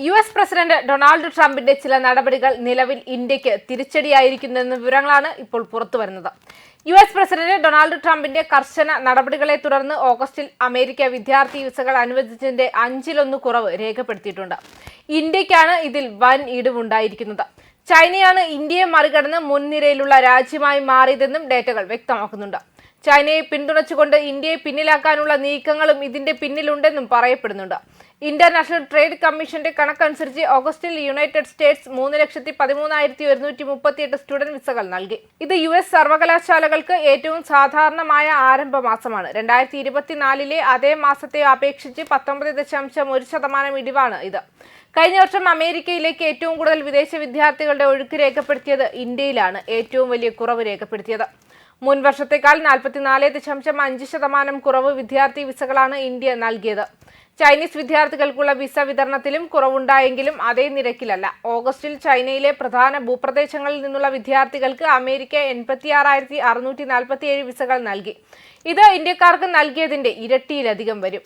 US president Donald ട്രംപിന്റെ ചില നടപടികൾ നിലവിൽ ഇന്ത്യക്ക് തിരിച്ചടിയായിരിക്കുന്നെന്ന വിവരങ്ങളാണ് ഇപ്പോൾ പുറത്തുവരുന്നത്. US പ്രസിഡന്റ് ഡൊണാൾഡ് ട്രംപിന്റെ കർശന നടപടികളെ തുടർന്ന് ഓഗസ്റ്റിൽ അമേരിക്ക വിദ്യാർത്ഥി വിസകൾ അനുവദിച്ചതിന്റെ 1/5 കുറവ് രേഖപ്പെടുത്തിയിട്ടുണ്ട്. ഇന്ത്യക്കാണ് ഇതിൽ വൻ ഇടിവുണ്ടായിരിക്കുന്നത്. ചൈനയാണ് ഇന്ത്യയെ മറികടന്ന് മുൻനിരയിലുള്ള രാജ്യമായി മാറിയതെന്നും ഡേറ്റകൾ വ്യക്തമാക്കുന്നുണ്ട്. ചൈനയെ പിന്തുണച്ചുകൊണ്ട് ഇന്ത്യയെ പിന്നിലാക്കാനുള്ള നീക്കങ്ങളും ഇതിന്റെ പിന്നിലുണ്ടെന്നും പറയപ്പെടുന്നുണ്ട്. ഇന്റർനാഷണൽ ട്രേഡ് കമ്മീഷന്റെ കണക്കനുസരിച്ച് ഓഗസ്റ്റിൽ യുണൈറ്റഡ് സ്റ്റേറ്റ്സ് 3,13,138 സ്റ്റുഡന്റ് വിസകൾ നൽകി. ഇത് US സർവകലാശാലകൾക്ക് ഏറ്റവും സാധാരണമായ ആരംഭ മാസമാണ്. 2024 അതേ മാസത്തെ അപേക്ഷിച്ച് 19.1% ഇടിവാണ് ഇത്. കഴിഞ്ഞ വർഷം അമേരിക്കയിലേക്ക് ഏറ്റവും കൂടുതൽ വിദേശ വിദ്യാർത്ഥികളുടെ ഒഴുക്ക് രേഖപ്പെടുത്തിയത് ഇന്ത്യയിലാണ് ഏറ്റവും വലിയ കുറവ് രേഖപ്പെടുത്തിയത്. മുൻ വർഷത്തേക്കാൾ 44.5% കുറവ് വിദ്യാർത്ഥി വിസകളാണ് ഇന്ത്യ നൽകിയത്. ചൈനീസ് വിദ്യാർത്ഥികൾക്കുള്ള വിസ വിതരണത്തിലും കുറവുണ്ടായെങ്കിലും അതേ നിരക്കിലല്ല. ഓഗസ്റ്റിൽ ചൈനയിലെ പ്രധാന ഭൂപ്രദേശങ്ങളിൽ നിന്നുള്ള വിദ്യാർത്ഥികൾക്ക് അമേരിക്ക 86,647 വിസകൾ നൽകി. ഇത് ഇന്ത്യക്കാർക്ക് നൽകിയതിന്റെ ഇരട്ടിയിലധികം വരും.